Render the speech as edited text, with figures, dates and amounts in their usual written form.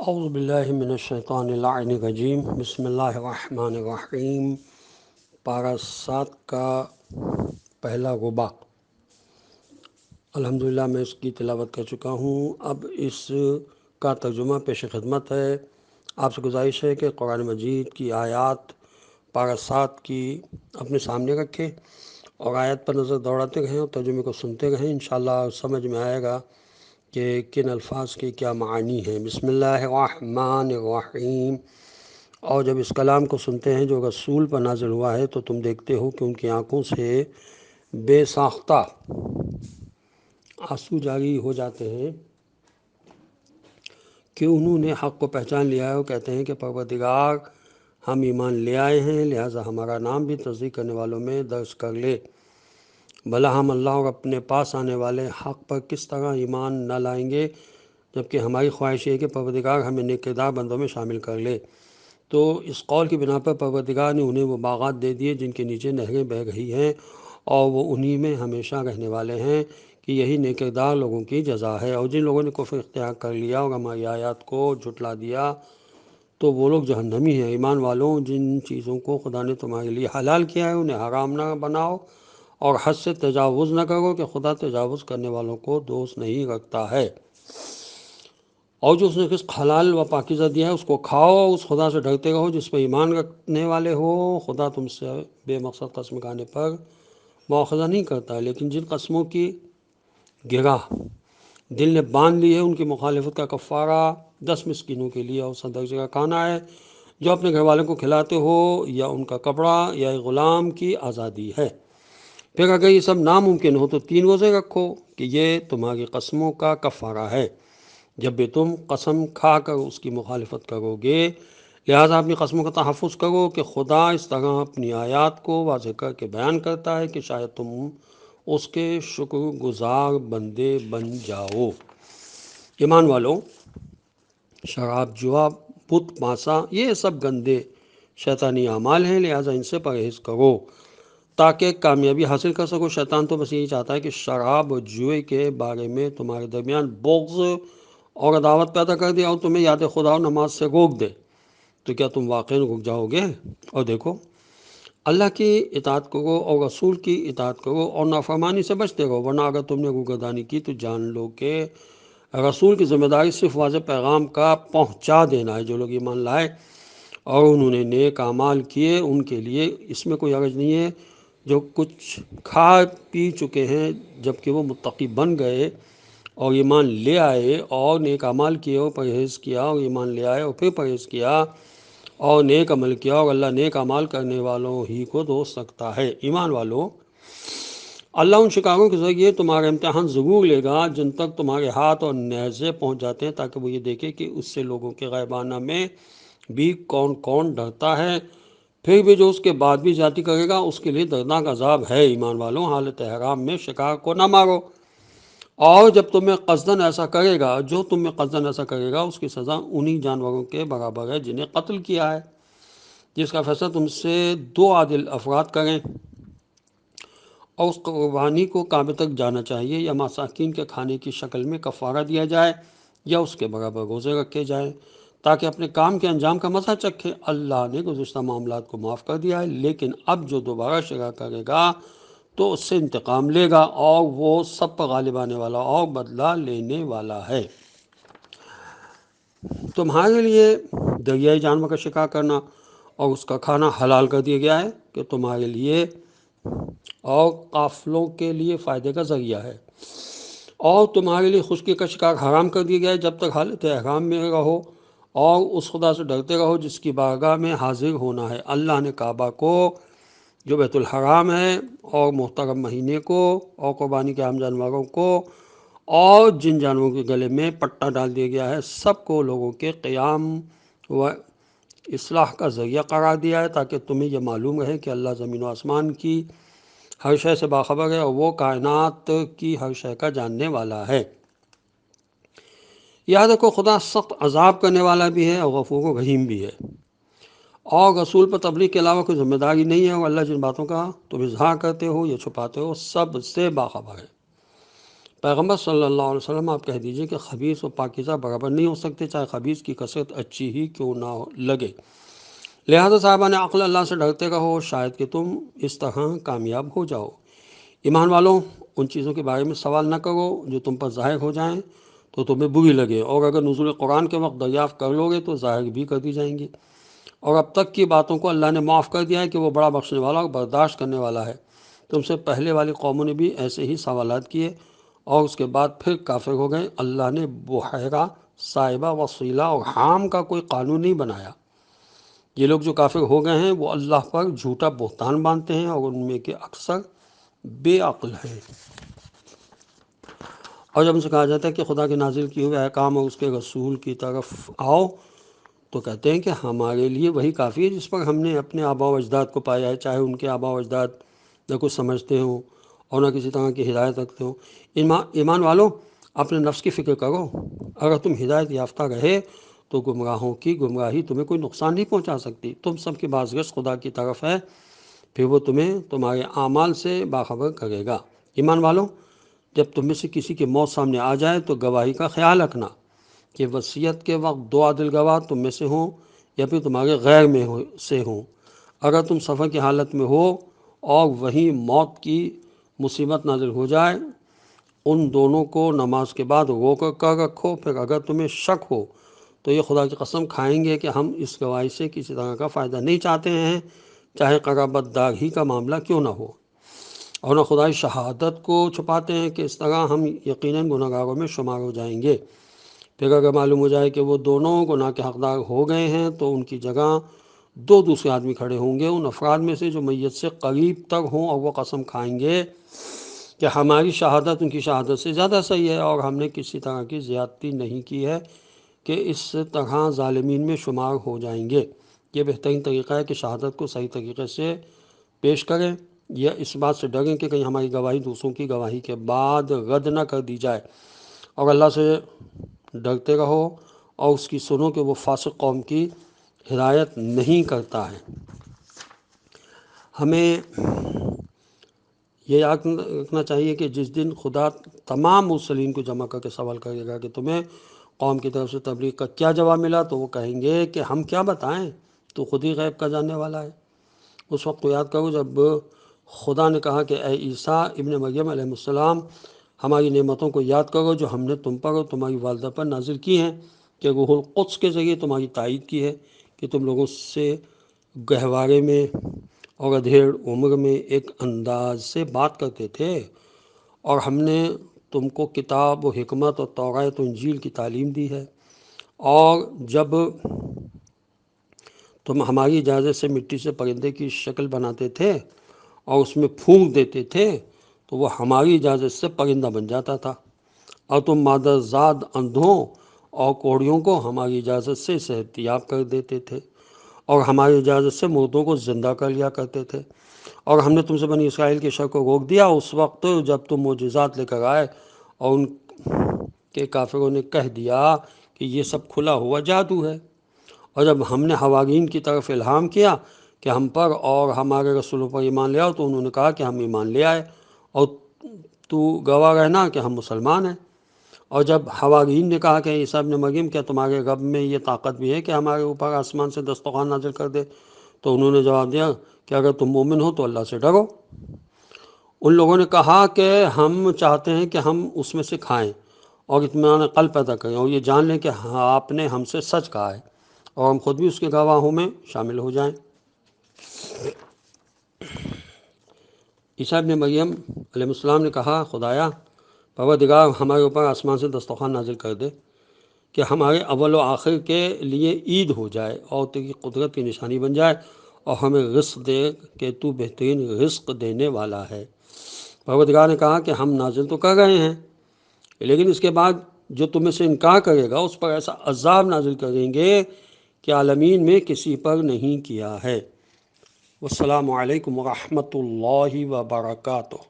اعوذ باللہ من الشیطان اللعین الرجیم، بسم اللہ الرحمن الرحیم۔ پارہ 7 کا پہلا ربع، الحمدللہ میں اس کی تلاوت کر چکا ہوں۔ اب اس کا ترجمہ پیش خدمت ہے۔ آپ سے گزارش ہے کہ قرآن مجید کی آیات پارہ 7 کی اپنے سامنے رکھیں اور آیت پر نظر دوڑاتے رہیں اور ترجمے کو سنتے رہیں۔ انشاءاللہ سمجھ میں آئے گا کہ کن الفاظ کے کیا معانی ہیں۔ بسم اللہ الرحمن الرحیم۔ اور جب اس کلام کو سنتے ہیں جو رسول پر نازل ہوا ہے تو تم دیکھتے ہو کہ ان کی آنکھوں سے بے ساختہ آنسو جاری ہو جاتے ہیں کہ انہوں نے حق کو پہچان لیا ہے، اور کہتے ہیں کہ پروردگار، ہم ایمان لے آئے ہیں، لہٰذا ہمارا نام بھی تصدیق کرنے والوں میں درج کر لے۔ بھلا ہم اللہ اور اپنے پاس آنے والے حق پر کس طرح ایمان نہ لائیں گے، جبکہ ہماری خواہش یہ ہے کہ پروردگار ہمیں نیک کردار بندوں میں شامل کر لے۔ تو اس قول کی بنا پر پروردگار نے انہیں وہ باغات دے دیے جن کے نیچے نہریں بہہ رہی ہیں، اور وہ انہی میں ہمیشہ رہنے والے ہیں کہ یہی نیک کردار لوگوں کی جزا ہے۔ اور جن لوگوں نے کفر اختیار کر لیا اور ہماری آیات کو جھٹلا دیا تو وہ لوگ جہنمی ہیں۔ ایمان والوں، جن چیزوں کو خدا نے تمہارے لیے حلال کیا ہے انہیں حرام نہ بناؤ، اور حد سے تجاوز نہ کرو کہ خدا تجاوز کرنے والوں کو دوست نہیں رکھتا ہے۔ اور جو اس نے رزق حلال و پاکیزہ دیا ہے اس کو کھاؤ، اس خدا سے ڈرتے رہو جس پر ایمان رکھنے والے ہو۔ خدا تم سے بے مقصد قسم کھانے پر مواخذہ نہیں کرتا ہے، لیکن جن قسموں کی گرہ دل نے باندھ لی ہے ان کی مخالفت کا کفارہ 10 مسکینوں کے لیے اوسط درجے کا کھانا ہے جو اپنے گھر والوں کو کھلاتے ہو، یا ان کا کپڑا یا ایک غلام کی آزادی ہے۔ پھر اگر یہ سب ناممکن ہو تو 3 روزے رکھو کہ یہ تمہاری قسموں کا کفارہ ہے جب بھی تم قسم کھا کر اس کی مخالفت کرو گے۔ لہٰذا اپنی قسموں کا تحفظ کرو کہ خدا اس طرح اپنی آیات کو واضح کر کے بیان کرتا ہے کہ شاید تم اس کے شکر گزار بندے بن جاؤ۔ ایمان والو، شراب، جوا، بت پانسا، یہ سب گندے شیطانی اعمال ہیں، لہٰذا ان سے پرہیز کرو تاکہ کامیابی حاصل کر سکو۔ شیطان تو بس یہی چاہتا ہے کہ شراب اور جوئے کے بارے میں تمہارے درمیان بغض اور عداوت پیدا کر دے اور تمہیں یاد خدا اور نماز سے روک دے۔ تو کیا تم واقعی رک جاؤ گے؟ اور دیکھو، اللہ کی اطاعت کرو اور رسول کی اطاعت کرو اور نافرمانی سے بچتے رہو، ورنہ اگر تم نے روگردانی کی تو جان لو کہ رسول کی ذمہ داری صرف واضح پیغام کا پہنچا دینا ہے۔ جو لوگ ایمان لائے اور انہوں نے نیک اعمال کیے ان کے لیے اس میں کوئی حرج نہیں ہے۔ جو کچھ کھا پی چکے ہیں جبکہ وہ متقی بن گئے اور ایمان لے آئے اور نیک اعمال کیے اور پرہیز کیا، اور ایمان لے آئے اور پھر پرہیز کیا اور نیک عمل کیا، اور اللہ نیک اعمال کرنے والوں ہی کو دوست رکھتا ہے۔ ایمان والو، اللہ ان شکاروں کے ذریعے تمہارا امتحان ضرور لے گا جن تک تمہارے ہاتھ اور نیزے پہنچ جاتے ہیں، تاکہ وہ یہ دیکھے کہ اس سے لوگوں کے غائبانہ میں بھی کون کون ڈرتا ہے۔ پھر بھی جو اس کے بعد بھی زیادتی کرے گا اس کے لیے دردناک عذاب ہے۔ ایمان والوں، حالت احرام میں شکار کو نہ مارو، اور جب تمہیں قصداً ایسا کرے گا اس کی سزا انہی جانوروں کے برابر ہے جنہیں قتل کیا ہے، جس کا فیصلہ تم سے 2 عادل افراد کریں، اور اس قربانی کو کعبے تک جانا چاہیے یا مساکین کے کھانے کی شکل میں کفارہ دیا جائے یا اس کے برابر روزے رکھے جائیں تاکہ اپنے کام کے انجام کا مزہ چکھے۔ اللہ نے گزشتہ معاملات کو معاف کر دیا ہے، لیکن اب جو دوبارہ شرک کرے گا تو اس سے انتقام لے گا، اور وہ سب پر غالب آنے والا اور بدلہ لینے والا ہے۔ تمہارے لیے دریائی جانور کا شکار کرنا اور اس کا کھانا حلال کر دیا گیا ہے کہ تمہارے لیے اور قافلوں کے لیے فائدے کا ذریعہ ہے، اور تمہارے لیے خشکی کا شکار حرام کر دیا گیا ہے جب تک حالت احرام میں رہو، اور اس خدا سے ڈرتے رہو جس کی بارگاہ میں حاضر ہونا ہے۔ اللہ نے کعبہ کو جو بیت الحرام ہے اور محترم مہینے کو اور قربانی کے عام جانوروں کو اور جن جانوروں کے گلے میں پٹا ڈال دیا گیا ہے سب کو لوگوں کے قیام و اصلاح کا ذریعہ قرار دیا ہے، تاکہ تمہیں یہ معلوم رہے کہ اللہ زمین و آسمان کی ہر شے سے باخبر ہے اور وہ کائنات کی ہر شے کا جاننے والا ہے۔ یاد رکھو، خدا سخت عذاب کرنے والا بھی ہے اور غفور و رحیم بھی ہے، اور رسول پر تبلیغ کے علاوہ کوئی ذمہ داری نہیں ہے، اور اللہ جن باتوں کا تم اظہار کرتے ہو یا چھپاتے ہو سب سے باخبر ہے۔ پیغمبر صلی اللہ علیہ وسلم آپ کہہ دیجئے کہ خبیث و پاکیزہ برابر نہیں ہو سکتے، چاہے خبیث کی کثرت اچھی ہی کیوں نہ لگے۔ لہذا صاحبان عقل، اللہ سے ڈرتے رہو، شاید کہ تم اس طرح کامیاب ہو جاؤ۔ ایمان والوں، ان چیزوں کے بارے میں سوال نہ کرو جو تم پر ظاہر ہو جائیں تو تمہیں بری لگے، اور اگر نزول قرآن کے وقت دریافت کر لو گے تو ظاہر بھی کر دی جائیں گی۔ اور اب تک کی باتوں کو اللہ نے معاف کر دیا ہے کہ وہ بڑا بخشنے والا اور برداشت کرنے والا ہے۔ تم سے پہلے والی قوموں نے بھی ایسے ہی سوالات کیے اور اس کے بعد پھر کافر ہو گئے۔ اللہ نے بحیرہ، صائبہ، وسیلہ اور حام کا کوئی قانون نہیں بنایا۔ یہ لوگ جو کافر ہو گئے ہیں وہ اللہ پر جھوٹا بہتان باندھتے ہیں اور ان میں کے اکثر بے عقل ہیں۔ اور جب ان سے کہا جاتا ہے کہ خدا کے نازل کیے ہوئے احکام اور اس کے رسول کی طرف آؤ تو کہتے ہیں کہ ہمارے لیے وہی کافی ہے جس پر ہم نے اپنے آباء و اجداد کو پایا ہے، چاہے ان کے آباء و اجداد نہ کچھ سمجھتے ہوں اور نہ کسی طرح کی ہدایت رکھتے ہوں۔ ایمان والوں، اپنے نفس کی فکر کرو۔ اگر تم ہدایت یافتہ رہے تو گمراہوں کی گمراہی تمہیں کوئی نقصان نہیں پہنچا سکتی۔ تم سب کی بازگشت خدا کی طرف ہے، پھر وہ تمہیں تمہارے اعمال سے باخبر کرے گا۔ ایمان والوں، جب تم میں سے کسی کی موت سامنے آ جائے تو گواہی کا خیال رکھنا کہ وصیت کے وقت دو عادل گواہ تم میں سے ہوں یا پھر تمہارے غیر میں سے ہوں۔ اگر تم سفر کی حالت میں ہو اور وہیں موت کی مصیبت نازل ہو جائے، ان دونوں کو نماز کے بعد روک کر رکھو، پھر اگر تمہیں شک ہو تو یہ خدا کی قسم کھائیں گے کہ ہم اس گواہی سے کسی طرح کا فائدہ نہیں چاہتے ہیں، چاہے قرابت دار ہی کا معاملہ کیوں نہ ہو، اور نہ خدائی شہادت کو چھپاتے ہیں کہ اس طرح ہم یقیناً گناہ گاروں میں شمار ہو جائیں گے۔ پھر اگر معلوم ہو جائے کہ وہ دونوں گناہ کے حقدار ہو گئے ہیں تو ان کی جگہ دو دوسرے آدمی کھڑے ہوں گے، ان افراد میں سے جو میت سے قریب تر ہوں، اور وہ قسم کھائیں گے کہ ہماری شہادت ان کی شہادت سے زیادہ صحیح ہے اور ہم نے کسی طرح کی زیادتی نہیں کی ہے، کہ اس طرح ظالمین میں شمار ہو جائیں گے۔ یہ بہترین طریقہ ہے کہ شہادت کو صحیح طریقے سے پیش کریں، یا اس بات سے ڈریں کہ کہیں ہماری گواہی دوسروں کی گواہی کے بعد رد نہ کر دی جائے۔ اور اللہ سے ڈرتے رہو اور اس کی سنو کہ وہ فاسق قوم کی ہدایت نہیں کرتا ہے۔ ہمیں یہ یاد رکھنا چاہیے کہ جس دن خدا تمام مرسلین کو جمع کر کے سوال کرے گا کہ تمہیں قوم کی طرف سے تبلیغ کا کیا جواب ملا، تو وہ کہیں گے کہ ہم کیا بتائیں، تو خود ہی غیب کا جاننے والا ہے۔ اس وقت کو یاد کرو جب خدا نے کہا کہ اے عیسیٰ ابن مریم علیہ السلام، ہماری نعمتوں کو یاد کرو جو ہم نے تم پر اور تمہاری والدہ پر نازل کی ہیں، کہ روح القدس کے ذریعے تمہاری تائید کی ہے کہ تم لوگوں سے گہوارے میں اور ادھیڑ عمر میں ایک انداز سے بات کرتے تھے، اور ہم نے تم کو کتاب و حکمت اور توراۃ و انجیل کی تعلیم دی ہے، اور جب تم ہماری اجازت سے مٹی سے پرندے کی شکل بناتے تھے اور اس میں پھونک دیتے تھے تو وہ ہماری اجازت سے پرندہ بن جاتا تھا، اور تم مادر زاد اندھوں اور کوڑیوں کو ہماری اجازت سے صحت یاب کر دیتے تھے، اور ہماری اجازت سے مردوں کو زندہ کر لیا کرتے تھے۔ اور ہم نے تم سے بنی اسرائیل کے شر کو روک دیا اس وقت جب تم معجزات لے کر آئے، اور ان کے کافروں نے کہہ دیا کہ یہ سب کھلا ہوا جادو ہے۔ اور جب ہم نے حواریین کی طرف الہام کیا کہ ہم پر اور ہمارے رسولوں پر ایمان لے آؤ، تو انہوں نے کہا کہ ہم ایمان لے آئے، اور تو گواہ رہنا کہ ہم مسلمان ہیں۔ اور جب حواریین نے کہا کہ عیسیٰ ابن مریم، کیا تمہارے رب میں یہ طاقت بھی ہے کہ ہمارے اوپر آسمان سے دسترخوان نازل کر دے؟ تو انہوں نے جواب دیا کہ اگر تم مومن ہو تو اللہ سے ڈرو۔ ان لوگوں نے کہا کہ ہم چاہتے ہیں کہ ہم اس میں سے کھائیں اور اطمینان قلب پیدا کریں، اور یہ جان لیں کہ آپ نے ہم سے سچ کہا ہے، اور ہم خود بھی اس کے گواہوں میں شامل ہو جائیں۔ عیسیٰ ابن مریم علیہ السلام نے کہا، خدایا، پروردگار، ہمارے اوپر آسمان سے دسترخوان نازل کر دے کہ ہمارے اول و آخر کے لیے عید ہو جائے اور تیری قدرت کی نشانی بن جائے، اور ہمیں رزق دے کہ تو بہترین رزق دینے والا ہے۔ پروردگار نے کہا کہ ہم نازل تو کر رہے ہیں، لیکن اس کے بعد جو تم میں سے انکار کرے گا اس پر ایسا عذاب نازل کریں گے کہ عالمین میں کسی پر نہیں کیا ہے۔ والسلام علیکم ورحمۃ اللہ وبرکاتہ۔